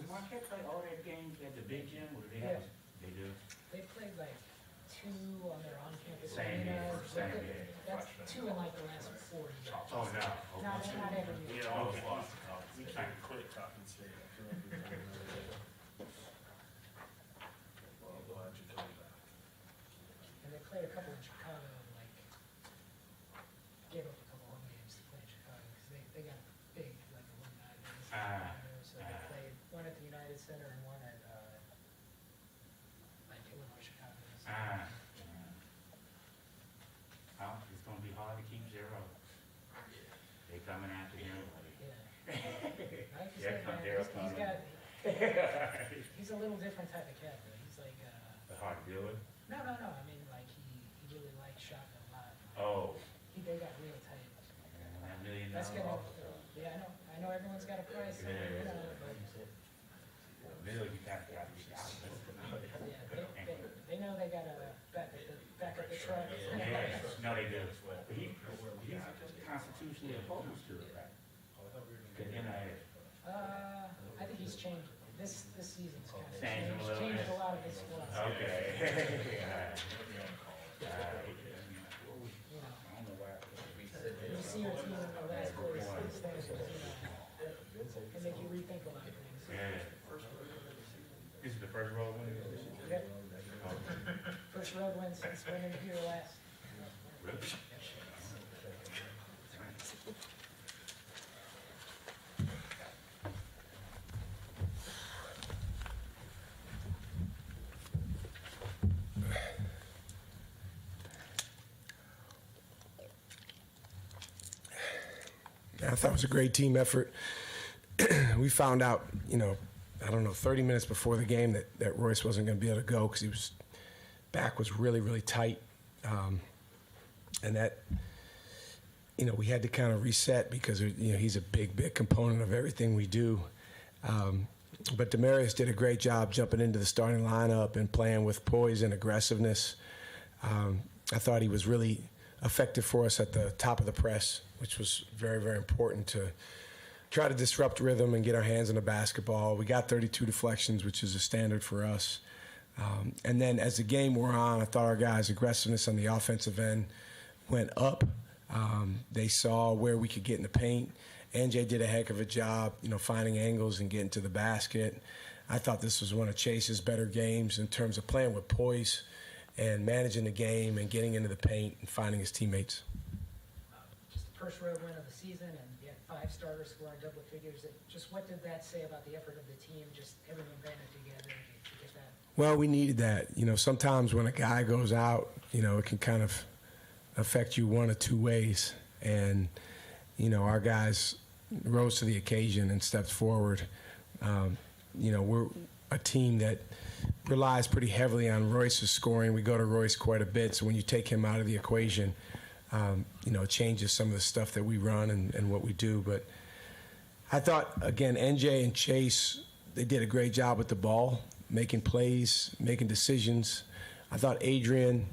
Marquette play all their games at the big gym, or do they have? They do. They played like 2 on their on-campus Same arena. here, same here. That's 2 in like the last 4 years. Oh, no. Not every year. We almost lost the conference. We can't quit Coppin State. I feel like we're coming over. Well, I'm glad you're coming back. And they played a couple in Chicago, like, gave up a couple home games to play in Chicago, because they got a big, like, alumni base. So they played one at the United Center and one at, like, Illinois, Chicago. So. Well, it's gonna be hard to keep 0. They coming after him. Yeah. Like you Yeah, said, man, they're he's coming. he's a little different type of cat, though. He's like, Hard to deal with? no, I mean, like, he really likes shotgun a lot. Oh. They got real tight. That $1 million That's gonna, offer. yeah, I know everyone's got a price, Yeah. you know, but, Bill, you got to be out. yeah, they know they gotta back up the truck. Yeah, no, they do. He's constitutionally opposed to it, right? The NIL. I think he's changed. This season's kind of Changed him a little changed bit. a lot of his stuff. Okay. You know, I don't know why. you see your team in the last place, it stands for, can make you rethink a lot of things. Yeah. This is the first road win? Yep. First road win since winning here last. Really? I thought it was a great team effort. We found out, I don't know, 30 minutes before the game that Royce wasn't going to be able to go because his back was really, really tight. And that, we had to kind of reset because, he's a big, big component of everything we do. But Demarius did a great job jumping into the starting lineup and playing with poise and aggressiveness. I thought he was really effective for us at the top of the press, which was very, very important to try to disrupt rhythm and get our hands on the basketball. We got 32 deflections, which is a standard for us. And then as the game wore on, I thought our guys' aggressiveness on the offensive end went up. They saw where we could get in the paint. NJ did a heck of a job, finding angles and getting to the basket. I thought this was one of Chase's better games in terms of playing with poise and managing the game and getting into the paint and finding his teammates. Just the first road win of the season, and you had 5 starters scoring double figures. Just what did that say about the effort of the team, just everyone banding together to get that? Well, we needed that. Sometimes when a guy goes out, it can kind of affect you one of 2 ways. And, our guys rose to the occasion and stepped forward. We're a team that relies pretty heavily on Royce's scoring. We go to Royce quite a bit, so when you take him out of the equation, it changes some of the stuff that we run and what we do. But I thought, again, NJ and Chase, they did a great job with the ball, making plays, making decisions. I thought Adrian,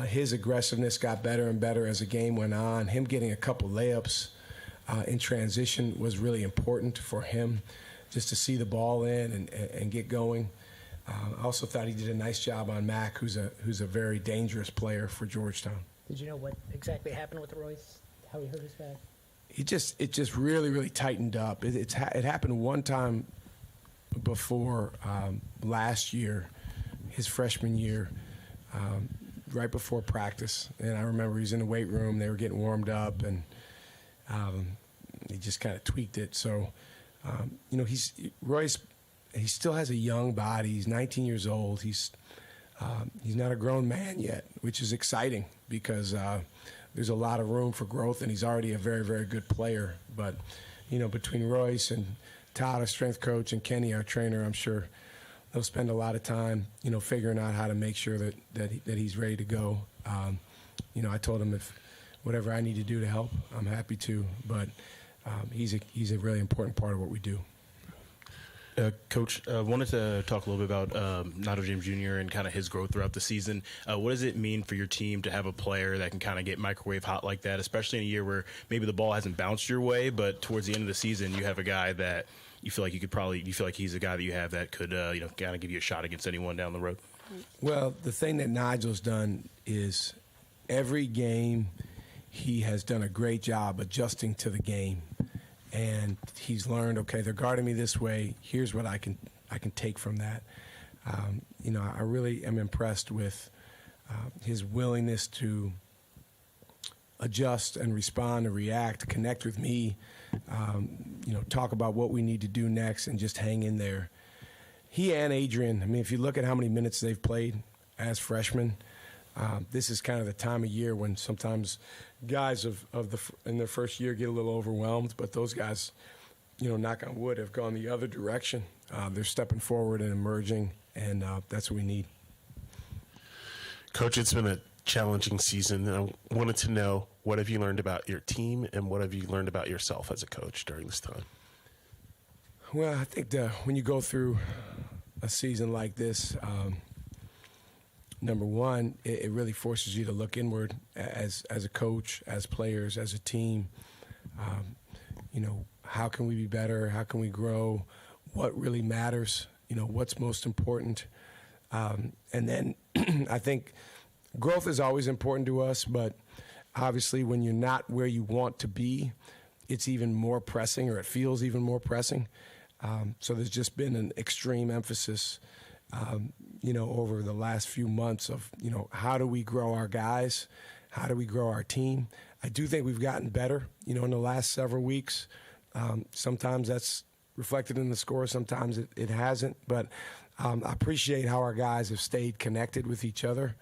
his aggressiveness got better and better as the game went on. Him getting a couple layups in transition was really important for him, just to see the ball in and get going. I also thought he did a nice job on Mac, who's a very dangerous player for Georgetown. Did you know what exactly happened with Royce? How he hurt his back? It just really, really tightened up. It happened one time before last year, his freshman year, right before practice. And I remember he was in the weight room. They were getting warmed up, and he just kind of tweaked it. So, Royce, he still has a young body. He's 19 years old. He's not a grown man yet, which is exciting because there's a lot of room for growth, and he's already a very, very good player. But, between Royce and Todd, our strength coach, and Kenny, our trainer, I'm sure they'll spend a lot of time, figuring out how to make sure that he's ready to go. I told him if whatever I need to do to help, I'm happy to. But he's a really important part of what we do. Coach, wanted to talk a little bit about Nato James Jr. and kind of his growth throughout the season. What does it mean for your team to have a player that can kind of get microwave hot like that, especially in a year where maybe the ball hasn't bounced your way, but towards the end of the season you have a guy that you feel like he's a guy that you have that could kind of give you a shot against anyone down the road? Well, the thing that Nigel's done is every game he has done a great job adjusting to the game. And he's learned, okay, they're guarding me this way. Here's what I can take from that. I really am impressed with his willingness to adjust and respond and react, connect with me, talk about what we need to do next and just hang in there. He and Adrian, I mean, if you look at how many minutes they've played as freshmen, this is kind of the time of year when sometimes guys in their first year get a little overwhelmed, but those guys, knock on wood, have gone the other direction. They're stepping forward and emerging, and that's what we need. Coach, it's been a challenging season, and I wanted to know, what have you learned about your team and what have you learned about yourself as a coach during this time? Well, I think when you go through a season like this, number one, it really forces you to look inward as a coach, as players, as a team. How can we be better? How can we grow? What really matters? What's most important? And then I think growth is always important to us, but obviously when you're not where you want to be, it's even more pressing, or it feels even more pressing. So there's just been an extreme emphasis over the last few months of, how do we grow our guys? How do we grow our team? I do think we've gotten better, in the last several weeks. Sometimes that's reflected in the score. Sometimes it hasn't. But I appreciate how our guys have stayed connected with each other.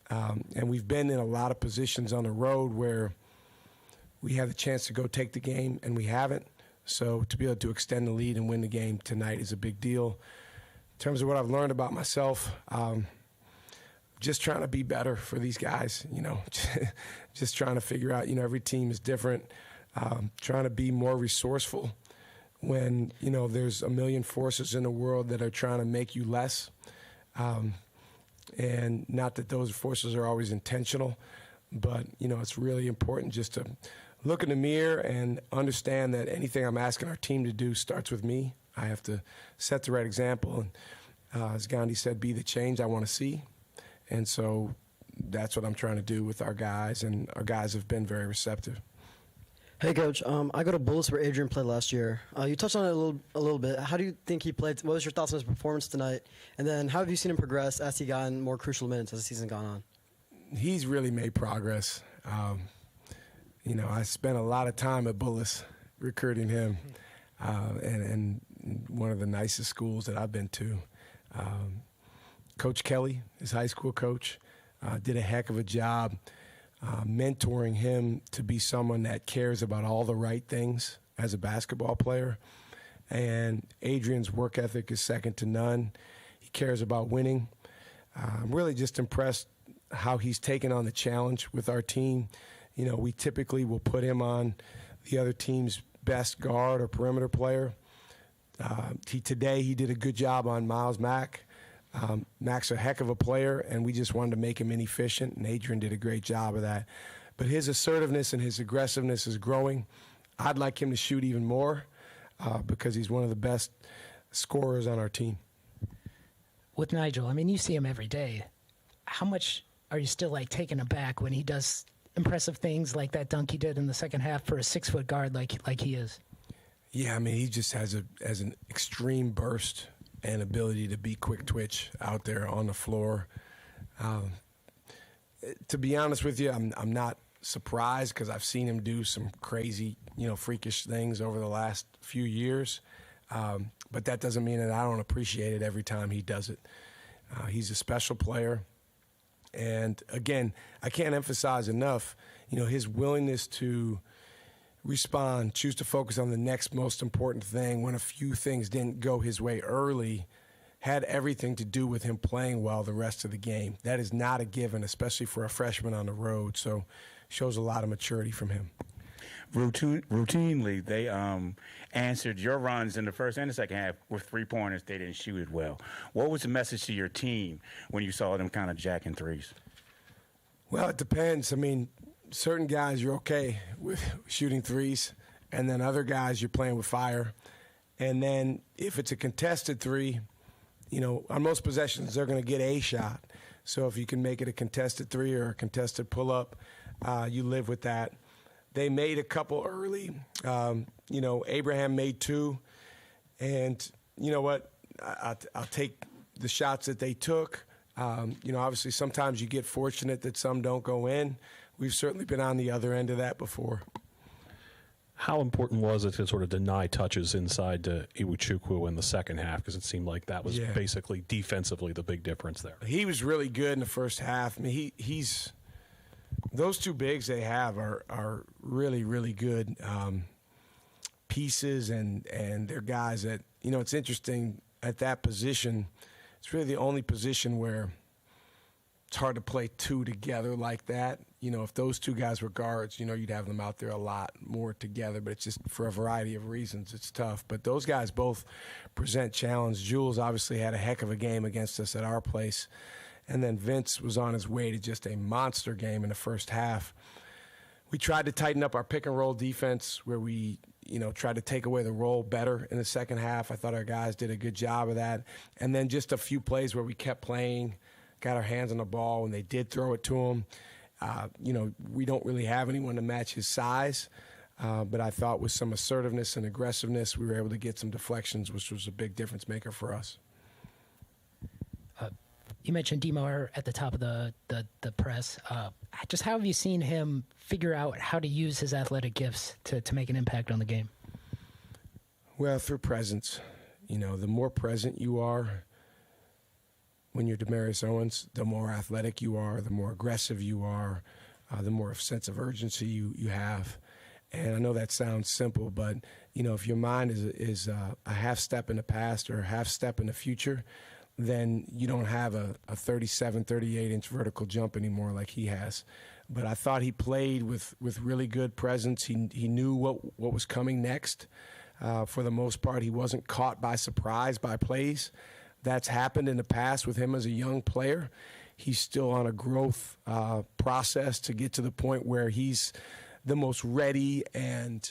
And we've been in a lot of positions on the road where we had the chance to go take the game, and we haven't. So to be able to extend the lead and win the game tonight is a big deal. In terms of what I've learned about myself, just trying to be better for these guys, just trying to figure out, every team is different, trying to be more resourceful when, there's a million forces in the world that are trying to make you less. And not that those forces are always intentional, but, it's really important just to look in the mirror and understand that anything I'm asking our team to do starts with me. I have to set the right example. And as Gandhi said, be the change I want to see. And so that's what I'm trying to do with our guys, and our guys have been very receptive. Hey, Coach. I go to Bullis where Adrian played last year. You touched on it a little bit. How do you think he played? What was your thoughts on his performance tonight? And then how have you seen him progress as he gotten more crucial minutes as the season gone on? He's really made progress. I spent a lot of time at Bullis recruiting him, and one of the nicest schools that I've been to. Coach Kelly, his high school coach, did a heck of a job mentoring him to be someone that cares about all the right things as a basketball player. And Adrian's work ethic is second to none. He cares about winning. I'm really just impressed how he's taken on the challenge with our team. We typically will put him on the other team's best guard or perimeter player. Today he did a good job on Miles Mack. Mack's a heck of a player, and we just wanted to make him inefficient, and Adrian did a great job of that. But his assertiveness and his aggressiveness is growing. I'd like him to shoot even more because he's one of the best scorers on our team. With Nigel, you see him every day. How much are you still taken aback when he does impressive things like that dunk he did in the second half for a 6-foot guard like he is? Yeah, he just has an extreme burst and ability to be quick twitch out there on the floor. To be honest with you, I'm not surprised because I've seen him do some crazy, freakish things over the last few years. But that doesn't mean that I don't appreciate it every time he does it. He's a special player. And again, I can't emphasize enough, his willingness to respond, choose to focus on the next most important thing when a few things didn't go his way early, had everything to do with him playing well the rest of the game. That is not a given, especially for a freshman on the road. So shows a lot of maturity from him. routinely they answered your runs in the first and the second half with 3-pointers. They didn't shoot it well. What was the message to your team when you saw them kind of jacking threes? Well, it depends. I mean, certain guys you're okay with shooting threes, and then other guys you're playing with fire. And then if it's a contested three, you know, on most possessions they're going to get a shot. So if you can make it a contested three or a contested pull-up, you live with that. They made a couple early. You know, Abraham made 2. And you know what? I'll take the shots that they took. You know, obviously sometimes you get fortunate that some don't go in. We've certainly been on the other end of that before. How important was it to sort of deny touches inside to Iwuchukwu in the second half? Because it seemed like that was basically defensively the big difference there. He was really good in the first half. I mean, he's those 2 bigs they have are really, really good pieces, and they're guys that, you know, it's interesting at that position. It's really the only position where it's hard to play 2 together like that. You know, if those 2 guys were guards, you know, you'd have them out there a lot more together, but it's just for a variety of reasons, it's tough. But those guys both present challenge. Jules obviously had a heck of a game against us at our place, and then Vince was on his way to just a monster game in the first half. We tried to tighten up our pick-and-roll defense where we, you know, tried to take away the roll better in the second half. I thought our guys did a good job of that. And then just a few plays where we kept playing, got our hands on the ball, and they did throw it to him. You know, we don't really have anyone to match his size, but I thought with some assertiveness and aggressiveness, we were able to get some deflections, which was a big difference maker for us. You mentioned DeMar at the top of the press. Just how have you seen him figure out how to use his athletic gifts to make an impact on the game? Well, through presence. You know, the more present you are when you're Demaryius Owens, the more athletic you are, the more aggressive you are, the more sense of urgency you have. And I know that sounds simple, but, you know, if your mind is a half step in the past or a half step in the future, then you don't have a 37, 38-inch vertical jump anymore like he has. But I thought he played with really good presence. He knew what was coming next. For the most part, he wasn't caught by surprise by plays. That's happened in the past with him as a young player. He's still on a growth process to get to the point where he's the most ready and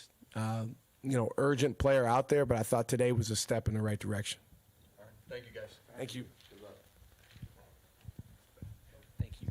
urgent player out there. But I thought today was a step in the right direction. All right. Thank you, guys. Thank you. Thank you.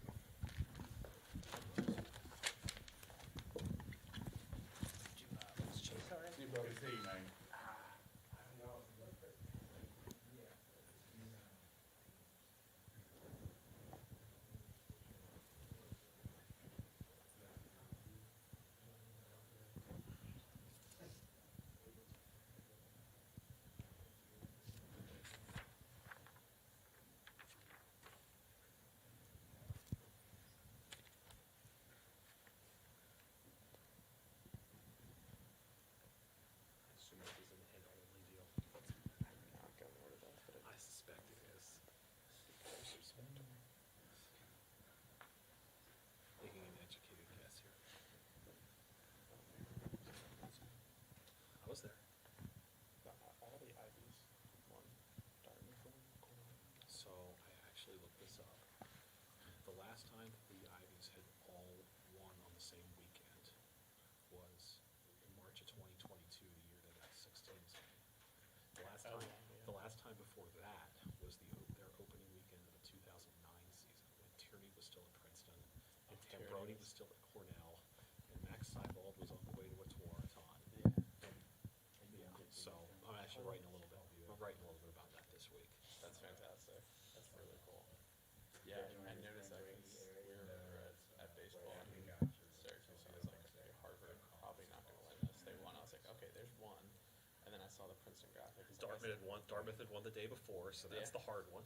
The last time before that was their opening weekend of the 2009 season when Tierney was still at Princeton and Tambroni was still at Cornell and Max Seibold was on the way to a Tewaaraton. So I'm actually writing a little bit. I'm writing a little bit about that this week. That's fantastic. That's really cool. Yeah, I noticed that because we were at baseball and Syracuse, I was like, okay, Harvard probably not going to win this. They won. I was like, okay, there's one. And then I saw the Princeton graphic. Dartmouth had won the day before, so that's the hard one.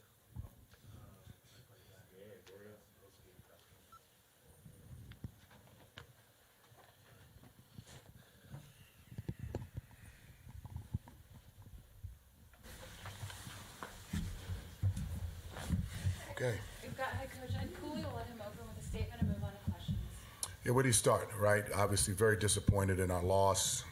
Okay. We've got head coach Ed Cooley. We'll let him open with a statement and move on to questions. Yeah, where do you start, right? Obviously very disappointed in our loss.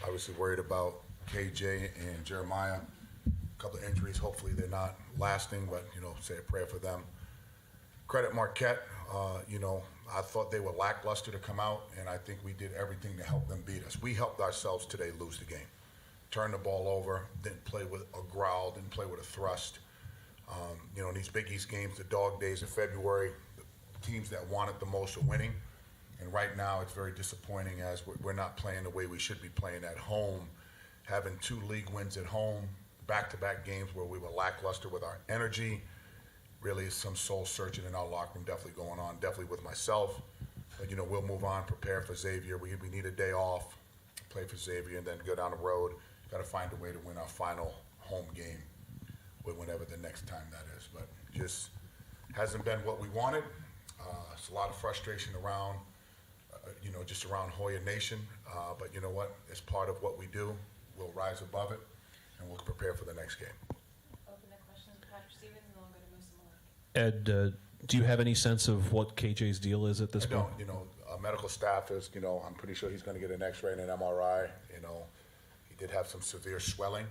Obviously worried about KJ and Jeremiah. A couple of injuries. Hopefully they're not lasting, but, say a prayer for them. Credit Marquette. I thought they were lackluster to come out, and I think we did everything to help them beat us. We helped ourselves today lose the game. Turned the ball over, didn't play with a growl, didn't play with a thrust. In these Big East games, the dog days of February, the teams that want it the most are winning. And right now it's very disappointing as we're not playing the way we should be playing at home, having 2 league wins at home, back-to-back games where we were lackluster with our energy. Really some soul searching in our locker room definitely going on, definitely with myself. But, we'll move on, prepare for Xavier. We need a day off, play for Xavier, and then go down the road. Got to find a way to win our final home game, whenever the next time that is. But just hasn't been what we wanted. It's a lot of frustration around, just around Hoya Nation. But you know what? It's part of what we do. We'll rise above it, and we'll prepare for the next game. Open the questions to Patrick Stevens, and then we'll go to Musa Malik. Ed, do you have any sense of what KJ's deal is at this point? I don't. Medical staff is, I'm pretty sure he's going to get an X-ray and an MRI. He did have some severe swelling,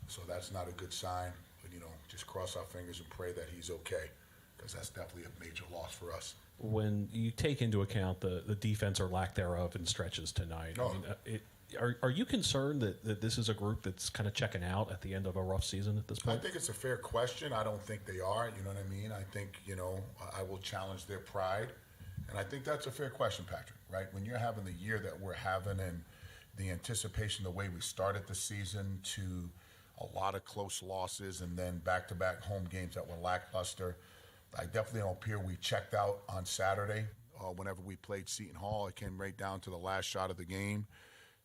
so that's not a good sign. But, just cross our fingers and pray that he's okay, because that's definitely a major loss for us. When you take into account the defense or lack thereof in stretches tonight, No. Are you concerned that this is a group that's kind of checking out at the end of a rough season at this point? I think it's a fair question. I don't think they are. You know what I mean? I think, I will challenge their pride. And I think that's a fair question, Patrick, right? When you're having the year that we're having and the anticipation, the way we started the season to a lot of close losses and then back-to-back home games that were lackluster, I definitely don't appear we checked out on Saturday. Whenever we played Seton Hall, it came right down to the last shot of the game.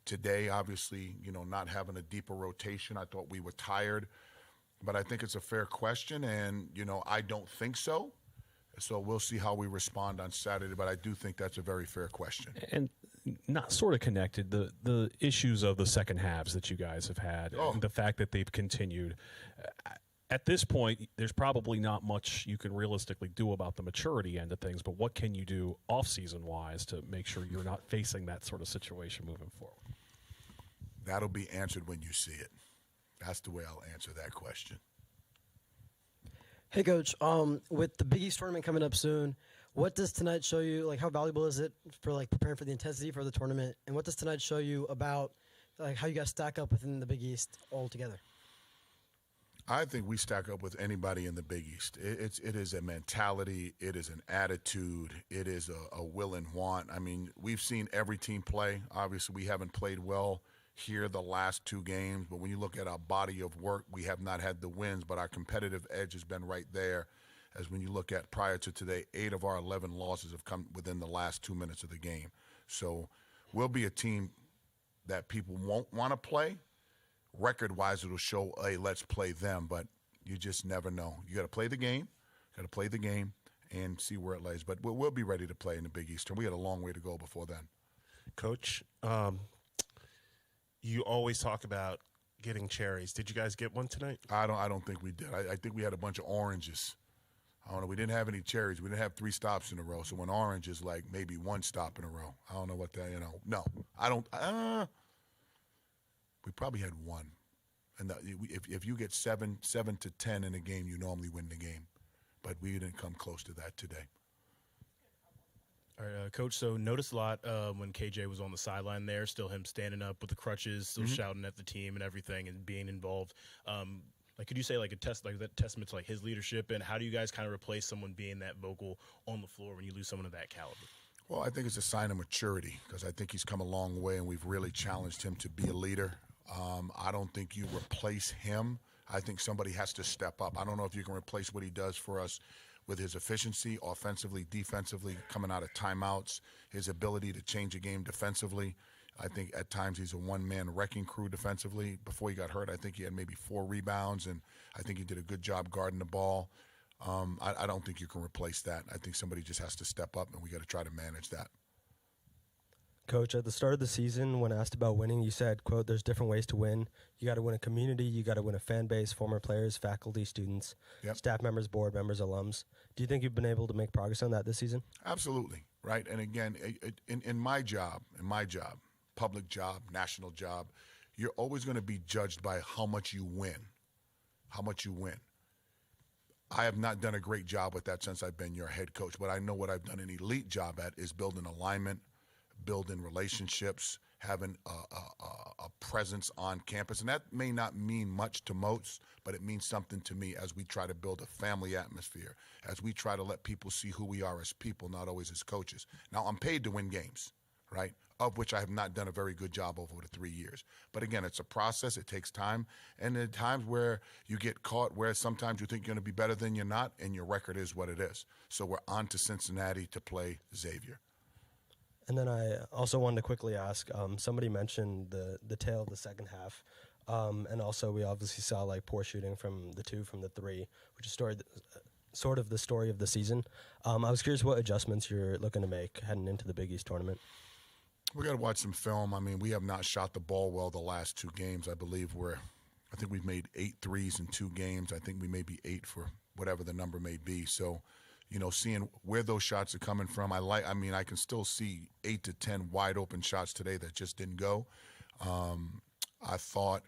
Today, obviously, not having a deeper rotation, I thought we were tired. But I think it's a fair question, and, I don't think so. So we'll see how we respond on Saturday, but I do think that's a very fair question. And not sort of connected, the issues of the second halves that you guys have had, and the fact that they've continued. At this point, there's probably not much you can realistically do about the maturity end of things, but what can you do off-season-wise to make sure you're not facing that sort of situation moving forward? That'll be answered when you see it. That's the way I'll answer that question. Hey, Coach. With the Big East tournament coming up soon, what does tonight show you? Like, how valuable is it for preparing for the intensity for the tournament? And what does tonight show you about how you guys stack up within the Big East altogether? I think we stack up with anybody in the Big East. It is a mentality. It is an attitude. It is a will and want. I mean, we've seen every team play. Obviously, we haven't played well here the last 2 games, but when you look at our body of work, we have not had the wins, but our competitive edge has been right there. As when you look at prior to today, 8 of our 11 losses have come within the last 2 minutes of the game. So we'll be a team that people won't want to play. Record-wise, it'll show, hey, let's play them, but you just never know. You got to play the game, and see where it lays. But we'll be ready to play in the Big East, and we had a long way to go before then. Coach, you always talk about getting cherries. Did you guys get one tonight? I don't think we did. I think we had a bunch of oranges. I don't know. We didn't have any cherries. We didn't have 3 stops in a row. So when orange is like maybe 1 stop in a row, I don't know what that. No, I don't. We probably had 1. And if you get 7 to 10 in a game, you normally win the game. But we didn't come close to that today. All right, Coach, so noticed a lot when KJ was on the sideline there, still him standing up with the crutches, still shouting at the team and everything and being involved. Could you say that testament to his leadership, and how do you guys kind of replace someone being that vocal on the floor when you lose someone of that caliber? Well, I think it's a sign of maturity, because I think he's come a long way and we've really challenged him to be a leader. I don't think you replace him. I think somebody has to step up. I don't know if you can replace what he does for us with his efficiency, offensively, defensively, coming out of timeouts, his ability to change a game defensively. I think at times he's a one-man wrecking crew defensively. Before he got hurt, I think he had maybe 4 rebounds, and I think he did a good job guarding the ball. I don't think you can replace that. I think somebody just has to step up, and we got to try to manage that. Coach, at the start of the season, when asked about winning, you said, quote, there's different ways to win. You got to win a community. You got to win a fan base, former players, faculty, students, staff members, board members, alums. Do you think you've been able to make progress on that this season? Absolutely, right? And again, in my job, public job, national job, you're always going to be judged by how much you win. I have not done a great job with that since I've been your head coach, but I know what I've done an elite job at is building alignment, building relationships, having a presence on campus. And that may not mean much to most, but it means something to me as we try to build a family atmosphere, as we try to let people see who we are as people, not always as coaches. Now, I'm paid to win games, right, of which I have not done a very good job over the 3 years. But again, it's a process. It takes time. And there are times where you get caught where sometimes you think you're going to be better than you're not, and your record is what it is. So we're on to Cincinnati to play Xavier. And then I also wanted to quickly ask, somebody mentioned the tail of the second half, and also we obviously saw like poor shooting from the 2, from the 3, which is sort of the story of the season. I was curious what adjustments you're looking to make heading into the Big East tournament. We got to watch some film. I mean, we have not shot the ball well the last 2 games. I think we've made 8 threes in 2 games. I think we may be 8 for whatever the number may be. So, seeing where those shots are coming from, I can still see 8 to 10 wide open shots today that just didn't go. I thought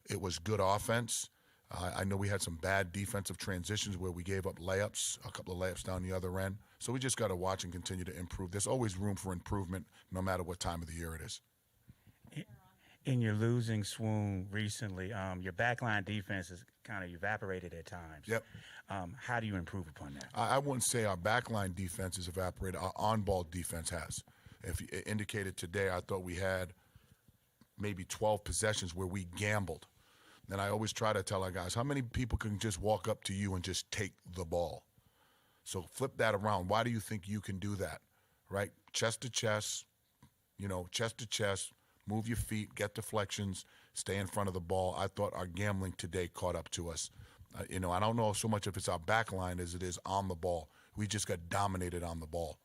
it was good offense. I know we had some bad defensive transitions where we gave up layups, a couple of layups down the other end. So we just got to watch and continue to improve. There's always room for improvement no matter what time of the year it is. In your losing swoon recently, your backline defense has kind of evaporated at times. Yep. How do you improve upon that? I wouldn't say our backline defense has evaporated. Our on-ball defense has. If you indicated today, I thought we had maybe 12 possessions where we gambled. Then I always try to tell our guys, how many people can just walk up to you and just take the ball? So flip that around. Why do you think you can do that, right? Chest to chest, chest to chest, move your feet, get deflections, stay in front of the ball. I thought our gambling today caught up to us. I don't know so much if it's our back line as it is on the ball. We just got dominated on the ball.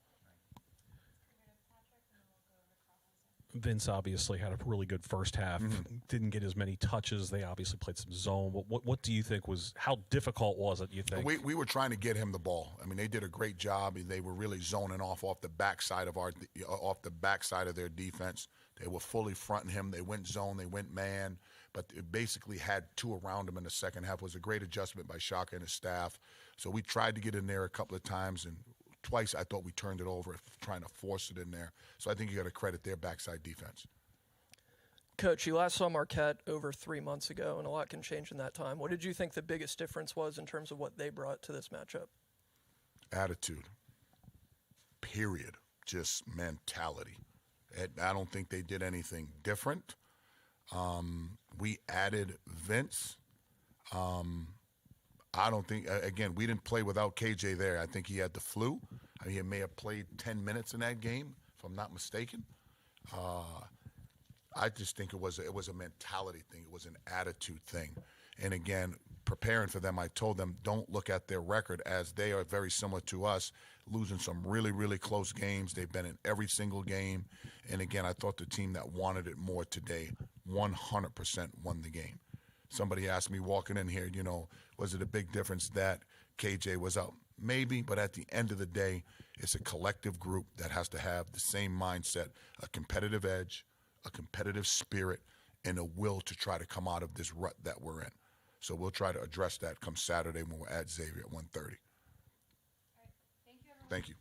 Vince obviously had a really good first half. Didn't get as many touches. They obviously played some zone. What do you think how difficult was it, you think? We were trying to get him the ball. I mean, they did a great job. They were really zoning off the backside of their defense. They were fully fronting him. They went zone. They went man. But they basically had 2 around him in the second half. It was a great adjustment by Shaka and his staff. So we tried to get in there a couple of times, and twice I thought we turned it over, trying to force it in there. So I think you got to credit their backside defense. Coach, you last saw Marquette over 3 months ago, and a lot can change in that time. What did you think the biggest difference was in terms of what they brought to this matchup? Attitude. Period. Just mentality. I don't think they did anything different. We added Vince. I don't think, again, we didn't play without KJ there. I think he had the flu. He may have played 10 minutes in that game, if I'm not mistaken. I just think it was a mentality thing. It was an attitude thing. And again, preparing for them, I told them, don't look at their record, as they are very similar to us, losing some really, really close games. They've been in every single game. And again, I thought the team that wanted it more today 100% won the game. Somebody asked me walking in here, was it a big difference that KJ was out? Maybe, but at the end of the day, it's a collective group that has to have the same mindset, a competitive edge, a competitive spirit, and a will to try to come out of this rut that we're in. So we'll try to address that come Saturday when we're at Xavier at 1:30. All right. Thank you, everyone. Thank you.